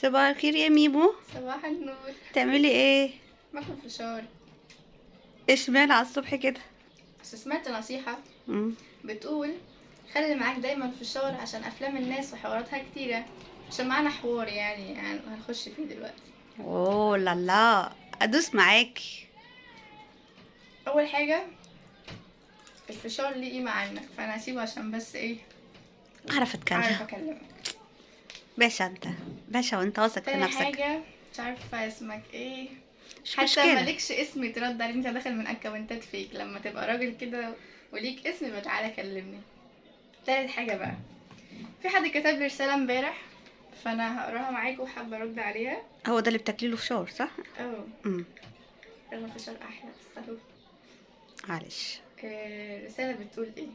صباح الخير يا ميمو. صباح النور. تعملي ايه؟ باكل فشار. اشمعنى على الصبح كده؟ بس سمعت نصيحة مم. بتقول خلي معاك دايما فشار عشان افلام الناس وحواراتها كتيرة، عشان معانا حوار يعني هنخش فيه دلوقتي. اوه لا لا، ادوس معاكي. اول حاجة الفشار ليه قيمة عنك، فانا هسيبه عشان بس ايه اعرف عارف اتكلم. اكلمك. باشا انت، باشا وانت واثق في تاني نفسك. حاجة مش عارفة اسمك ايه، مش حتى مشكلة. مالكش اسم يترد عليك، انت داخل من اكونتات فيك. لما تبقى راجل كده وليك اسم يبقى تعالى كلمني. تالت حاجة بقى، في حد كتب لي رسالة امبارح فانا هقراها معاكم وحابة ارد عليها. هو ده اللي بتاكلي له فشار صح؟ اه امم رغم فشار احلى بس اهو. معلش. رسالة بتقول ايه: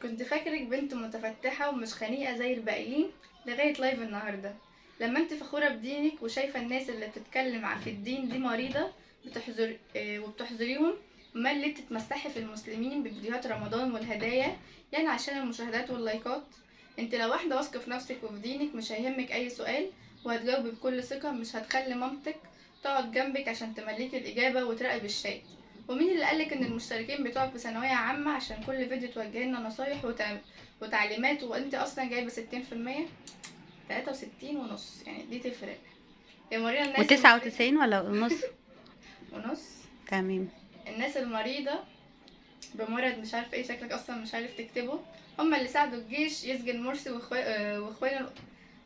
كنت فاكرك بنت متفتحة ومش خنيقة زي الباقيين لغاية لايف النهاردة. لما انت فخورة بدينك وشايفة الناس اللي بتتكلم في الدين دي مريضة وبتحذريهم، امال ليه بتتمسحي في المسلمين بفيديوهات رمضان والهدايا؟ يعني عشان المشاهدات واللايكات؟ انت لو واحدة واثقة في نفسك وفي دينك مش هيهمك اي سؤال وهتجاوبي بكل ثقة، مش هتخلي مامتك تقعد جنبك عشان تمليكي الإجابة وتراقب الشات. ومين اللي قالك ان المشتركين بتوعك في ثانوية عامة عشان كل فيديو توجه لنا نصايح وتعليمات وانت اصلا جايبة 60%؟ 63.5 يعني دي تفرق يا مارينا. الناس و99 ولا ونص؟ ونص. تمام. الناس المريضة بمرض مش عارف ايه، شكلك اصلا مش عارف تكتبه، هما اللي ساعدوا الجيش يسجن مرسي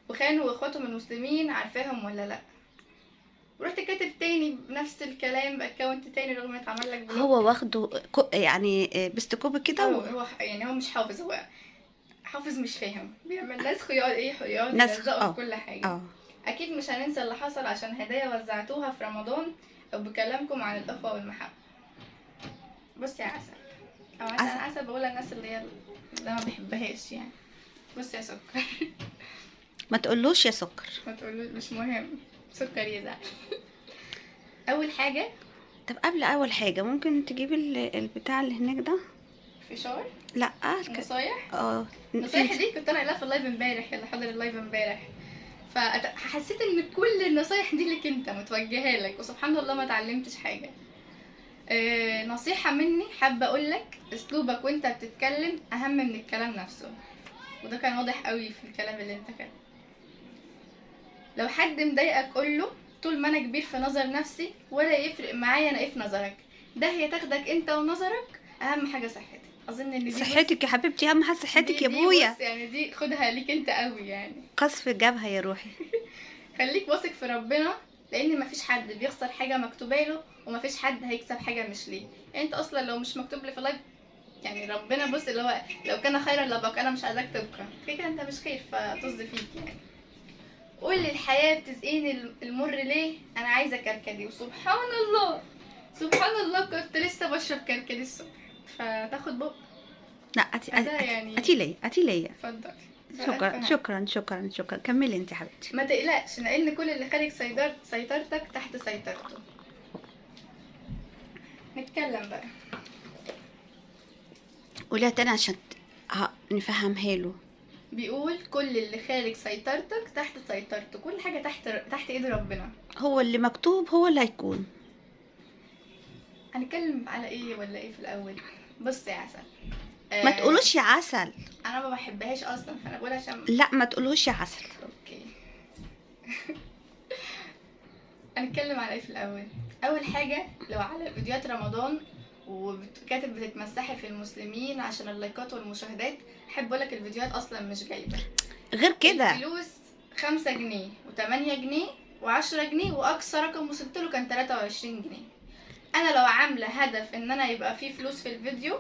وخانوا واخواتهم المسلمين، عارفاهم ولا لا؟ ورحت كاتب تاني بنفس الكلام باكونت تاني رغم ان اتعمل لك بلوك. هو واخده يعني بستكوب كده هو يعني هو مش حافظ، هو حافظ مش فاهم، بيعمل ناس خيار ايه خيار ناس يلزقوا في كل حاجة. اه اكيد مش هننسى اللي حصل عشان هدايا وزعتوها في رمضان او بكلامكم عن الاخوة والمحبة. بص يا عسل، او عسل، انا عسل بقول الناس اللي هي اللي ما بحبهاش يعني. بص يا سكر ما تقولوش يا سكر. ما تقولوش، مش مهم، سكر يزعل. اول حاجة طب قبل اول حاجة ممكن تجيب البتاع اللي هناك ده؟ فشار لا نصايح. اه النصايح دي كنت انا قايلها في اللايف امبارح، اللي حضر اللايف امبارح، فحسيت ان كل النصايح دي لك انت متوجهه لك، وسبحان الله ما اتعلمتش حاجه. نصيحه مني حابه اقول لك، اسلوبك وانت بتتكلم اهم من الكلام نفسه، وده كان واضح قوي في الكلام اللي انت كاتبه. لو حد مضايقك قوله طول ما انا كبير في نظر نفسي ولا يفرق معايا انا ايه في نظرك، ده هي تاخدك انت ونظرك، اهم حاجه صحتك. اظن ان دي صحتك يا حبيبتي، اهم حاجه صحتك يا دي ابويا. بص يعني دي خدها ليك انت قوي يعني. قصف الجبهه يا روحي. خليك واثق في ربنا، لان مفيش حد بيخسر حاجه مكتوبه له ومفيش حد هيكسب حاجه مش ليه. يعني انت اصلا لو مش مكتوب لي في اللايف يعني ربنا بص اللي هو لو كان خيرا لبقى، انا مش عايزاك تبقى كده انت مش خير فطز فيك يعني. قول لي الحياه بتسقيني المر ليه، انا عايزه كركدي. وسبحان الله سبحان الله كنت لسه بشرب كركدي الصبح، فتاخد بق. لا ده يعني اتي ليا. اتفضل. شكرا كملي انت حبيبتي. ما تقلقش، لان كل اللي خارج سيطرتك تحت سيطرته. نتكلم بقى. قوليها تاني عشان نفهمها له. بيقول كل اللي خارج سيطرتك تحت سيطرته، كل حاجة تحت ايد ربنا. هو اللي مكتوب هو اللي هيكون. هنتكلم على ايه ولا ايه في الاول؟ بص يا عسل، ما تقولوش يا عسل. انا ما بحبهاش اصلا فانا بقول عشان لا ما تقولوش يا عسل. اوكي. هنتكلم على ايه في الاول؟ اول حاجة لو على فيديوهات رمضان وكاتب بتتمسحي في المسلمين عشان اللايكات والمشاهدات، احب اقولك الفيديوهات اصلا مش جايبه غير كده. الفلوس 5 جنيه و8 جنيه و10 جنيه، واقصى رقم وصلت له كان 23 جنيه. انا لو عامله هدف ان انا يبقى فيه فلوس في الفيديو،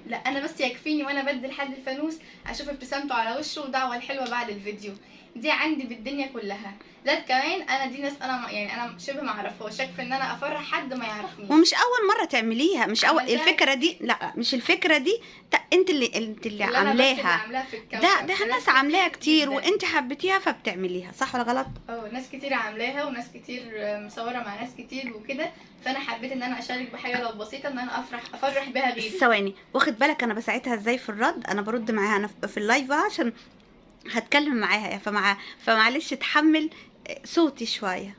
لا انا بس يكفيني وانا بدي لحد الفانوس اشوف ابتسامته على وشه ودعوه الحلوه بعد الفيديو، دي عندي بالدنيا كلها. زائد كمان انا دي ناس انا شبه ما اعرفهاش، يكفي ان انا افرح حد ما يعرفنيش. ومش اول مره تعمليها، مش اول الفكره دي، لا مش الفكره دي، انت اللي عاملاها. ده الناس عاملاها كتير وانت حبيتيها فبتعمليها، صح ولا غلط؟ ناس كتير عاملاها وناس كتير مصوره مع ناس كتير وكده، فانا حبيت ان انا اشارك بحاجه لو بسيطه ان انا افرح بها غيري. ثواني، واخد بالك انا بساعدها ازاي في الرد؟ انا برد معاها انا في اللايف عشان هتكلم معاها فمعلش تحمل صوتي شويه.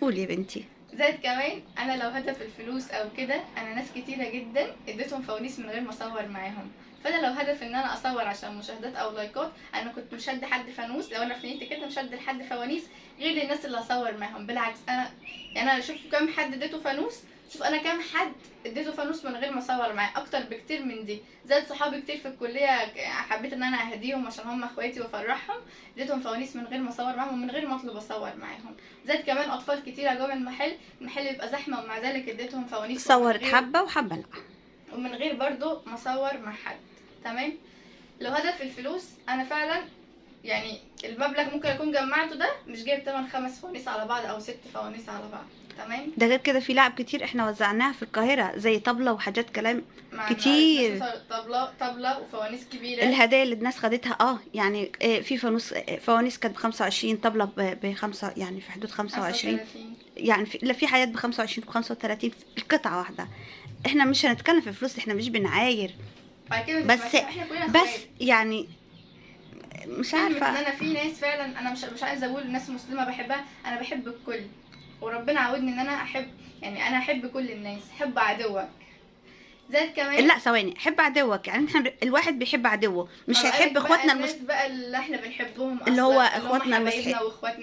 قولي يا بنتي. زائد كمان انا لو هدف الفلوس او كده، انا ناس كتيره جدا اديتهم فوانيس من غير ما اصور معاهم. فانا لو هدف ان انا اصور عشان مشاهدات او لايكات، انا كنت مش هدي حد فانوس. لو انا في نيتي كده مش هدي لحد فوانيس غير الناس اللي هصور معاهم. بالعكس انا يعني انا شوف كام حد اديته فانوس، شوف انا كام حد اديته فانوس من غير ما اصور معاه، اكتر بكتير من دي. زائد صحابي كتير في الكليه حبيت ان انا اهديهم عشان هم اخواتي وافرحهم، اديتهم فوانيس من غير ما اصور معاهم ومن غير ما اطلب اصور معاهم. زائد كمان اطفال كتيره جوه المحل يبقى زحمه ومع ذلك اديتهم فوانيس صورت حبه وحبه لا، ومن غير برضو ما اصور مع حد. تمام. لو هدف الفلوس، انا فعلا يعني المبلغ ممكن اكون جمعته ده مش جايب تمن 5 فوانيس على بعض او 6 فوانيس على بعض. تمام. ده غير كده في لعب كتير احنا وزعناها في القاهره زي طبله وحاجات كلام مع كتير. طبلة وفوانيس كبيره. الهدايا اللي الناس خدتها يعني في فوانيس كانت ب25، طبله ب5 يعني في حدود 25 يعني لا في حاجات ب25 ب35 القطعه واحده. احنا مش هنتكلم في فلوس، احنا مش بنعاير، بس يعني مش عارفه ان انا في ناس فعلا انا مش عايزه اقول ناس مسلمه بحبها، انا بحب الكل وربنا عودني ان انا احب، يعني انا احب كل الناس. حب عدوك. زائد كمان لا ثواني، حب عدوك يعني احنا الواحد بيحب عدوه، مش هيحب اخواتنا المسلمين بقى اللي احنا بنحبهم اللي هو اخواتنا المسيحيين،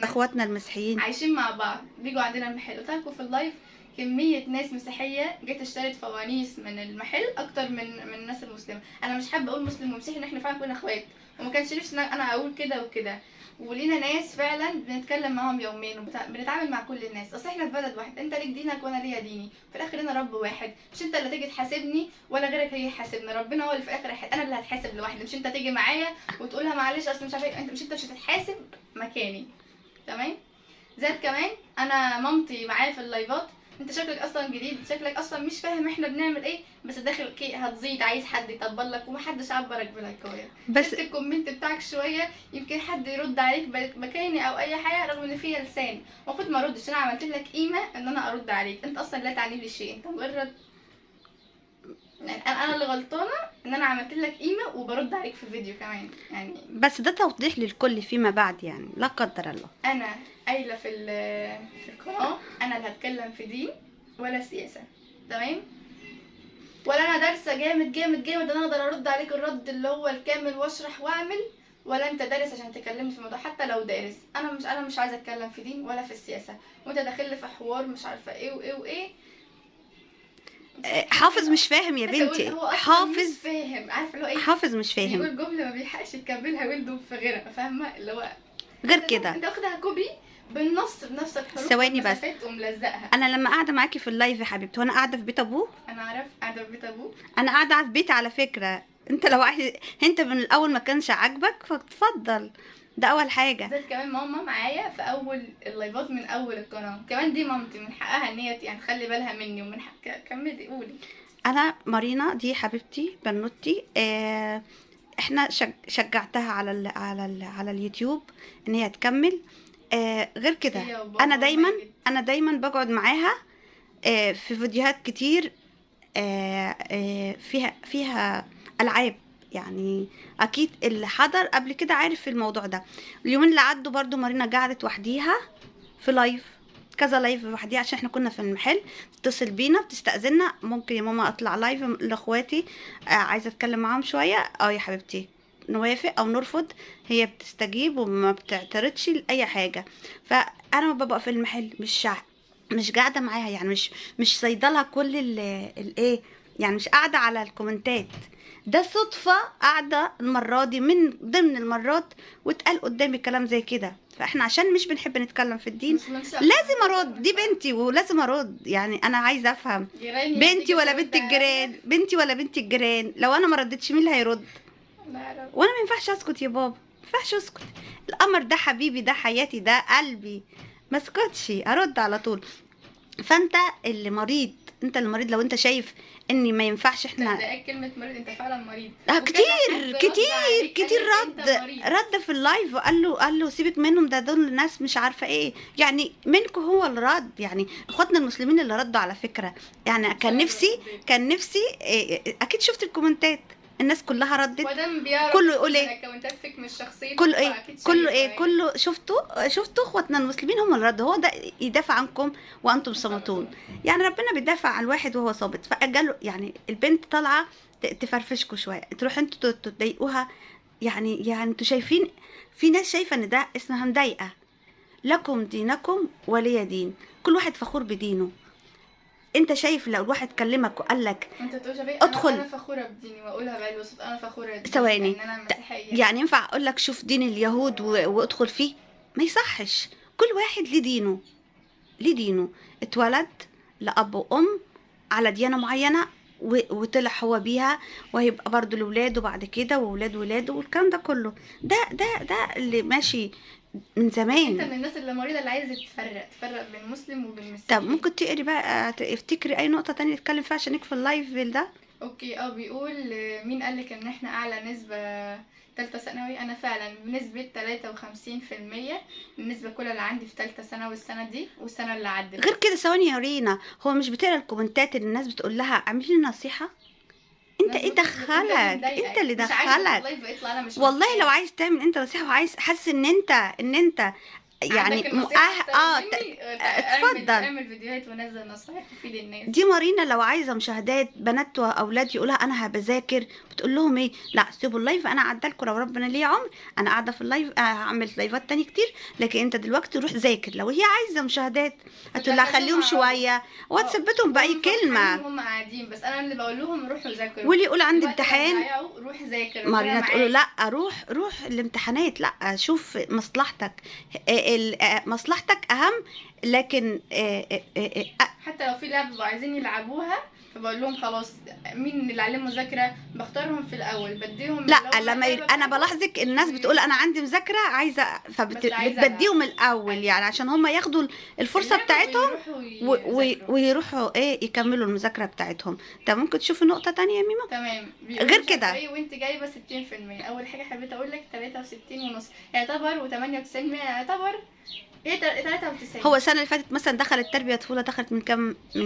اخواتنا المسيحيين عايشين مع بعض بيجوا عندنا المحل. قلت لكم في اللايف كميه ناس مسيحيه جت اشترت فوانيس من المحل اكتر من الناس المسلمه. انا مش حابه اقول مسلم ومسيحي ان احنا فعلا كنا اخوات، وما كانش نفسي انا اقول كده وكده. ولينا ناس فعلا بنتكلم معاهم يوميا بنتعامل مع كل الناس. اصل احنا في بلد واحد، انت ليك دينك وانا ليا ديني، في الاخر انا رب واحد. مش انت اللي تيجي تحاسبني ولا غيرك هيجي يحاسبني، ربنا هو اللي في الاخر انا اللي هتحاسب لوحدي. مش انت تيجي معايا وتقولها معلش اصل مش عارفه انت مش هتتحاسب مكاني. تمام. زائد كمان انا مامتي معايا في اللايفات، انت شكلك اصلا جديد، شكلك اصلا مش فاهم احنا بنعمل ايه، بس داخل كي هتزيد عايز حد يطبل لك ومحدش عبرك بلايكايه. بس الكومنت بتاعك شويه يمكن حد يرد عليك مكاني او اي حاجه، رغم ان فيها لسان المفروض ما اردش. انا عملت لك قيمه ان انا ارد عليك، انت اصلا لا تعني لي شيء، انت مجرد يعني انا اللي غلطانه ان انا عملت لك قيمه وبرد عليك في فيديو كمان يعني. بس ده توضيح للكل فيما بعد يعني لا قدر الله. انا قايله في القناه انا اللي هتكلم في دين ولا سياسه. تمام. ولا انا دارسه جامد جامد جامد انا اقدر ارد عليك الرد اللي هو الكامل واشرح واعمل، ولا انت دارس عشان تكلمني في الموضوع. حتى لو دارس انا مش عايزه اتكلم في دين ولا في السياسه، وانت داخل لي في حوار مش عارفه ايه وايه وايه. حافظ مش فاهم يا بنتي، حافظ مش فاهم، عارفه اللي هو ايه، حافظ مش فاهم، يقول جمله ما بيلحقش يكملها ولده في غيرها، فاهمه اللي هو غير كده. انت واخدها كوبي بالنص بنفس الحروف ثواني بس وملزقها. انا لما قاعده معاكي في اللايف يا حبيبتي وانا قاعده في بيت ابوه، انا عارف قاعده في بيت ابوه، انا قاعده في بيتي على فكره. انت لو عايز انت من الاول ما كانش عاجبك فتفضل، ده اول حاجه. زائد كمان ماما معايا في اول اللايفات من اول القناه، كمان دي مامتي من حقها ان هي يعني تخلي بالها مني ومن حق. كملي قولي. انا مارينا دي حبيبتي بنوتي، احنا شجعتها على اليوتيوب ان هي تكمل. غير كده انا دايما بقعد معاها في فيديوهات كتير فيها العاب، يعني اكيد اللي حضر قبل كده عارف في الموضوع ده. اليومين اللي عدوا برضو مارينا قعدت وحديها في لايف، كذا لايف لوحديها عشان احنا كنا في المحل. تتصل بينا بتستأذننا ممكن يا ماما اطلع لايف لاخواتي عايزه اتكلم معاهم شويه، يا حبيبتي نوافق او نرفض، هي بتستجيب وما بتعترضش لاي حاجه. فانا ببقى في المحل مش قاعده معاها، يعني مش صيدلها كل الايه، يعني مش قاعده على الكومنتات. ده صدفه قاعده المره دي من ضمن المرات واتقال قدامي كلام زي كده. فاحنا عشان مش بنحب نتكلم في الدين لازم ارد، دي بنتي ولازم ارد. يعني انا عايزه افهم بنتي ولا بنت الجيران، بنتي ولا بنت الجيران. لو انا ما ردتش مين اللي هيرد؟ وانا ما ينفعش اسكت يا بابا، ما ينفعش اسكت. القمر ده حبيبي، ده حياتي، ده قلبي، ما اسكتش ارد على طول. فانت اللي مريض، انت اللي مريض لو انت شايف اني ما ينفعش احنا. ده كلمه مريض، انت فعلا مريض. كتير رد في اللايف وقال له سيبك منهم، ده دول الناس مش عارفه ايه. يعني منكم هو اللي رد، يعني اخواتنا المسلمين اللي ردوا على فكره. يعني كان نفسي اكيد شفت الكومنتات الناس كلها ردت، ودام بيعرف كله يقول ايه؟ الاكونتات فيك مش شخصيتك، كله ايه فأكيد كله شايفه ايه يعني. كله شفتوا اخواتنا المسلمين هم اللي ردوا، هو ده يدافع عنكم وانتم صامتون. يعني ربنا بيدافع عن الواحد وهو صامت. فقالوا يعني البنت طالعه تفرفشكوا شويه، تروح انتوا تضايقوها. يعني انتوا شايفين، في ناس شايفه ان ده اسمها مضايقه. لكم دينكم ولي دين، كل واحد فخور بدينه. انت شايف لو الواحد كلمك وقال لك انت تقول شبيه، ادخل، انا فخوره بديني واقولها بقى بصوت، انا فخوره بديني ثواني، ان انا مسيحيه. يعني ينفع اقول لك شوف دين اليهود وادخل فيه؟ ما يصحش. كل واحد ليه دينه، ليه دينه. اتولد لأب وأم على ديانة معينة وطلع هو بيها، وهيبقى برضو لولاده بعد كده وولاد ولاده والكلام ده كله. ده اللي ماشي من انت زمان. من الناس اللي مريضه اللي عايزه تفرق بين مسلم وبين مسيحي. طب ممكن تقري بقى، افتكري اي نقطة تانية نتكلم فيها عشان نقفل اللايف ده. اوكي. بيقول مين قالك ان احنا اعلى نسبة تالتة ثانوي؟ انا فعلا بنسبة 53% النسبة كلها اللي عندي في تالتة ثانوي السنة دي والسنة اللي عدت. غير كده ثواني يا رينا، هو مش بتقرا الكومنتات اللي الناس بتقول لها اعملي لي نصيحة؟ انت ايه دخلك؟ انت اللي دخلك. والله لو عايز تعمل انت نصيحة وعايز حاسس ان انت يعني اتفضل. اعمل فيديوهات ونزل نصايح تفيد الناس. دي مارينا لو عايزه مشاهدات بنات واولاد يقولها انا بذاكر، بتقول لهم ايه؟ لا سيبوا اللايف، انا عدالكم لو ربنا ليه عمر، انا قاعده في اللايف هعمل لايفات تاني كتير، لكن انت دلوقتي روح ذاكر. لو هي عايزه مشاهدات هتقول لها خليهم شويه وتثبتهم باي كلمه. هم قاعدين بس انا اللي بقول لهم روحوا ذاكروا. واللي يقول عندي امتحان روح ذاكر، مارينا تقول له لا روح الامتحانات، لا شوف مصلحتك، مصلحتك اهم. لكن حتى لو في لعبه بيبقوا عايزين يلعبوها فبقول لهم خلاص، مين اللي عليهم مذاكره بختارهم في الاول بديهم. لا لما انا بلاحظك الناس بتقول انا عندي مذاكره عايزه، فبتديهم الاول يعني عشان هم ياخدوا الفرصه بتاعتهم ويروحوا ايه يكملوا المذاكره بتاعتهم. طب ممكن تشوفي نقطه تانية يا ميمو؟ تمام. غير كده وانت جايبه 60%. اول حاجه حبيت اقول لك 63.5 يعتبر، و98% يعتبر ايه 93. هو السنه اللي فاتت مثلا دخلت تربيه طفوله، دخلت من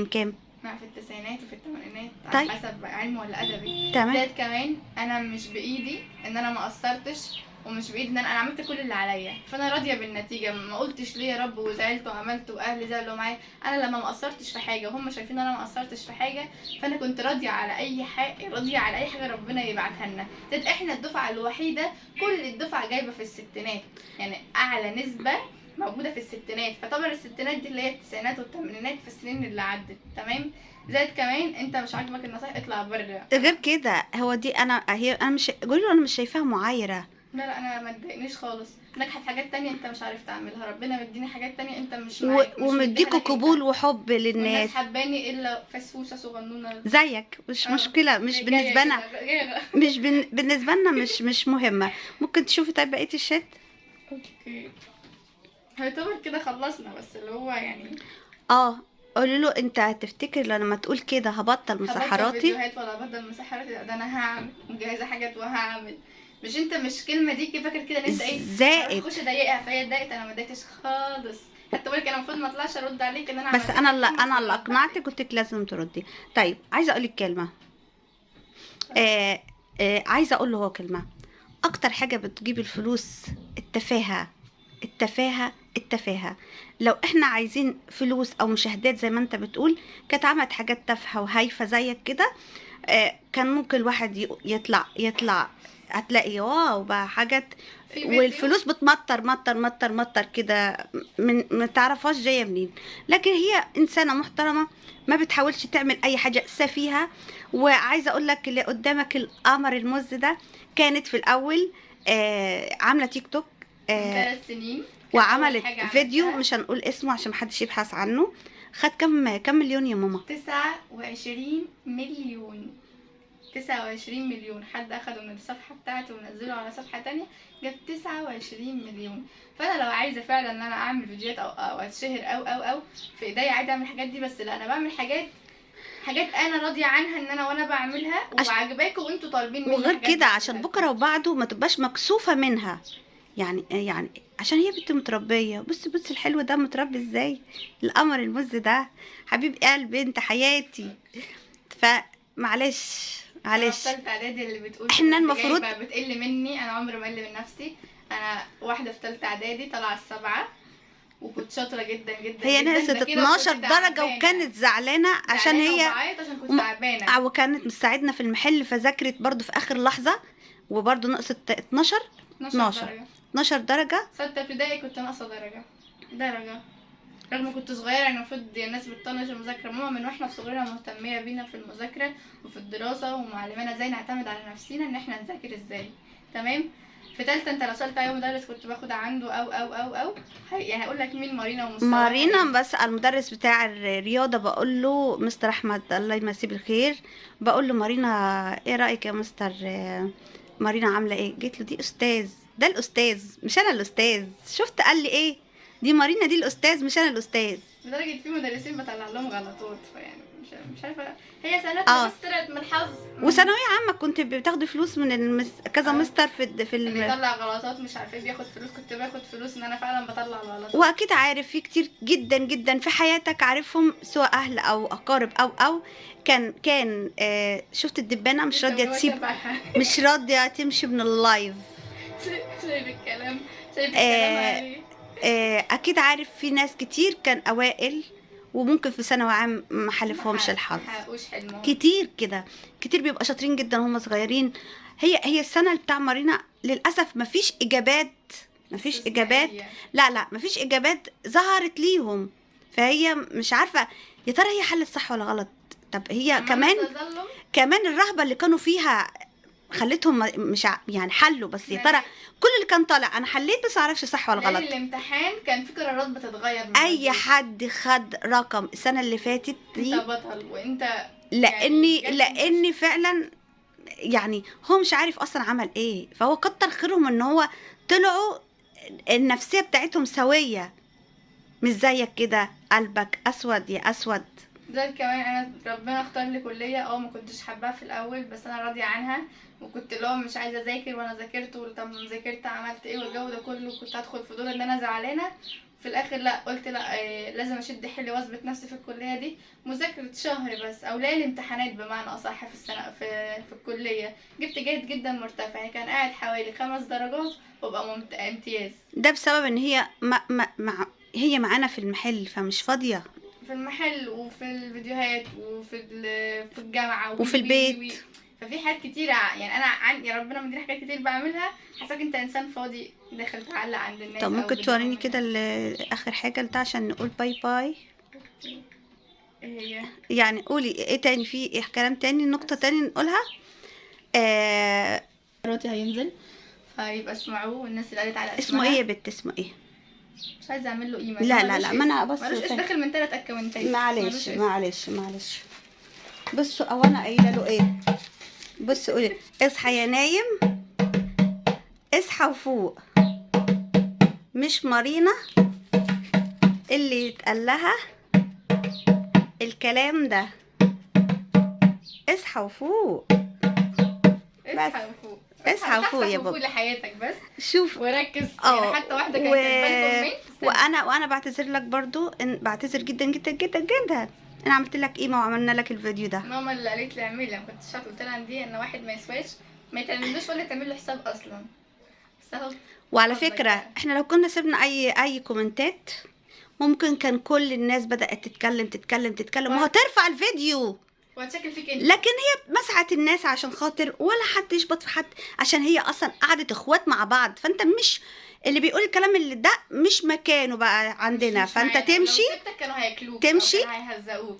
كام في التسعينات وفي الثمانينات طيب. على حسب علم ولا ادبي. تمام. زائد كمان انا مش بايدي ان انا ما قصرتش، ومش بايدي ان انا عملت كل اللي عليا، فانا راضيه بالنتيجه. ما قلتش ليه يا رب وزعلت وعملت واهلي زعلوا معايا. انا لما ما قصرتش في حاجه وهم شايفين ان انا ما قصرتش في حاجه، فانا كنت راضيه على اي حاجه، راضيه على اي حاجه ربنا يبعتها لنا. احنا الدفعه الوحيده كل الدفعه جايبه في الستينات، يعني اعلى نسبه موجوده في الستينات. فطبعا الستينات دي اللي هي التسعينات والثمانينات في السنين اللي عدت. تمام. زائد كمان انت مش عاجبك النصايح اطلع بره. غير كده هو دي انا مش قولي له انا مش شايفاها معايره. لا انا ما تضايقنيش خالص. ناجحه في حاجات تانية انت مش عارف تعملها، ربنا مديني حاجات تانية انت مش ومديكوا قبول وحب للناس. الناس حباني الا فسفوسه صغنونه زيك، مش مشكله، مش بالنسبه لنا، مش بالنسبه لنا مش مهمه. ممكن تشوفي طيب بقيه الشات. اوكي هيعتبر كده خلصنا، بس اللي هو يعني قولي له انت هتفتكر لما تقول كده هبطل مسحراتي؟ فيديوهات ولا هبطل مسحراتي؟ ده انا هعمل مجهزه حاجات وهعمل. مش انت مش كلمه دي فاكر كده ان انت ايه زائد اخش اضايقها فهي اتضايقت؟ انا ما اتضايقتش خالص. حتى بقولك انا المفروض ما اطلعش ارد عليك ان انا بس انا اللي اقنعتك قلت لك لازم تردي. طيب عايزه اقول لك كلمه، عايزه اقول له هو كلمه. اكتر حاجه بتجيب الفلوس التفاهه. لو احنا عايزين فلوس او مشاهدات زي ما انت بتقول، كانت عملت حاجات تافهه وهايفه زيك كده، كان ممكن الواحد يطلع هتلاقي واو بقى حاجات، والفلوس بتمطر مطر كده ما تعرفهاش جايه منين. لكن هي انسانه محترمه ما بتحاولش تعمل اي حاجه سفيهه. وعايزه اقول لك اللي قدامك القمر المز ده كانت في الاول عامله تيك توك 3 سنين وعملت فيديو مش هنقول اسمه عشان محدش يبحث عنه. خد كم مليون يا ماما؟ 29 مليون. 29 مليون. حد اخده من الصفحه بتاعتي ونزله على صفحه تانية جاب 29 مليون. فانا لو عايزه فعلا ان انا اعمل فيديوهات او اتشهر او في ايديا عادي اعمل الحاجات دي، بس لا انا بعمل حاجات انا راضيه عنها ان وانا بعملها وعجباكم وانتوا طالبين مني. وغير كده عشان بكره وبعده ما تبقاش مكسوفه منها، يعني عشان هي بنت متربيه. بصي الحلو ده متربي ازاي، القمر المز ده حبيب قلبي انت حياتي. فمعلش معلش في ثالثه اعدادي اللي بتقول احنا إن أنت المفروض جايبة بتقل مني، انا عمري ما اقل من نفسي. انا واحده في ثالثه اعدادي طالعه السبعه، وكنت شاطره جدا جدا هي جدا، نقصت ده كده 12 وكنت درجة تعبانة. وكانت زعلانة عشان زعلانة هي وبعيط عشان كنت تعبانه. وكانت مساعدنا في المحل، فذاكرت برضو في اخر لحظة وبرضو نقصت 12 12 درجه. 12 درجة. ستة ابتدائي كنت ناقصه درجه رغم كنت صغيره، يعني المفروض الناس بتطنش المذاكره. ماما من واحنا في صغرنا مهتميه بينا في المذاكره وفي الدراسه، ومعلمانا ازاي نعتمد على نفسنا ان احنا نذاكر ازاي. تمام. في تالتة انت لو سألت اي مدرس كنت باخد عنده او يعني هقول لك مين مارينا ومستواها مارينا ايه. بس المدرس بتاع الرياضة بقول له مستر احمد الله يمسيه بالخير، بقول له مارينا ايه رأيك يا مستر، مارينا عاملة ايه؟ جيت له دي استاذ، ده الاستاذ مش انا الاستاذ. شفت قال لي ايه؟ دي مارينا دي الاستاذ مش انا الاستاذ. لدرجة في مدرسين بطلع لهم غلطات، فيعني مش عارفة هي سنتنا بس طلعت من الحظ. وثانوية عامة كنت بتاخدي فلوس من كذا مستر في اللي يطلع غلطات مش عارفة ايه بياخد فلوس، كنت باخد فلوس ان انا فعلا بطلع غلطات. واكيد عارف في كتير جدا جدا في حياتك عارفهم، سواء اهل او اقارب او كان شفت الدبانة مش راضية تسيب، مش راضية تمشي من اللايف. شايف الكلام عليه. اكيد عارف في ناس كتير كان اوائل وممكن في ثانوي عام ما حلفهمش الحظ. كتير كده، كتير بيبقى شاطرين جدا وهم صغيرين. هي السنه بتاع مارينا للاسف مفيش اجابات، لا مفيش اجابات ظهرت ليهم، فهي مش عارفه يا ترى هي حلت صح ولا غلط. طب هي كمان الرهبه اللي كانوا فيها خلتهم مش يعني حلوا، بس يا ترى كل اللي كان طالع انا حليت بس معرفش صح ولا غلط. الامتحان كان في قرارات بتتغير. اي حد خد رقم السنه اللي فاتت دي انت بطل وانت لاني فعلا يعني هو مش عارف اصلا عمل ايه، فهو كتر خيرهم ان هو طلعوا النفسيه بتاعتهم سويه، مش زيك كده قلبك اسود يا اسود. ده كمان انا ربنا اختار لي كليه ما كنتش حاباها في الاول، بس انا راضيه عنها، وكنت مش عايزه اذاكر، وانا ذاكرت طب ذاكرت عملت ايه والجو ده كله، كنت هدخل في دور ان انا زعلانه. في الاخر لا، قلت لا، لازم اشد حيلي واثبت نفسي في الكليه دي. مذاكره شهر بس او ليالي الامتحانات بمعنى اصح في السنه في الكليه جبت جيد جدا مرتفع، يعني كان قاعد حوالي 5 درجات وابقى امتياز. ده بسبب ان هي هي معانا في المحل فمش فاضيه، في المحل وفي الفيديوهات وفي في الجامعه وفي البيت. ففي حاجات كتيرة، يعني انا عندي ربنا مديني حاجات كتير بعملها. حاساك انت انسان فاضي داخل تعلق عند الناس. طب ممكن توريني كده اخر حاجه بتاع عشان نقول باي باي؟ ايه هي؟ يعني قولي ايه تاني، في ايه كلام تاني، نقطه تاني نقولها. راتي هينزل فيبقى اسمعوه، والناس اللي قالت على اسمه ايه يا بنت؟ اسمه ايه؟ مش عايزه اعمل له قيمه. لا ما انا بس مالوش داخل من 3 اكونتات. معلش بصوا، او انا قايله له ايه؟ بص قولي اصحى يا نايم، اصحى وفوق، مش مارينا اللي يتقال لها الكلام ده. اصحى وفوق، اصحى وفوق يا بابا لحياتك بس. شوف وركز. يعني حتى واحده كانت كاتبه وانا بعتذر لك برضو، بعتذر جدا جدا جدا جدا. انا عملت لك قيمه وعملنا لك الفيديو ده. ماما اللي قالت لي اعملي، ما كنتش شاطره، قلت لها دي ان واحد ما يسواش ما يتعملوش ولا تعمل له حساب اصلا. بس اهو. وعلى فكره احنا لو كنا سيبنا اي كومنتات ممكن كان كل الناس بدات تتكلم وهترفع الفيديو وهتشكل فيك انت. لكن هي مسعت الناس عشان خاطر ولا حد يشبط في حد، عشان هي اصلا قعدت اخوات مع بعض، فانت مش اللي بيقول الكلام اللي ده مش مكانه بقى عندنا. فانت تمشي، كانوا هياكلوك تمشي هيهزقوك،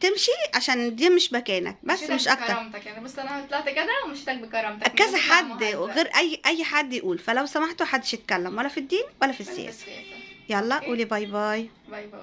تمشي عشان دي مش مكانك، بس مش اكتر. بكرامتك يعني. بص انا طلعت كده ومشيتك بكرامتك. كذا حد غير اي حد يقول، فلو سمحتوا حدش يتكلم ولا في الدين ولا في السياسه. يلا قولي باي باي. باي باي.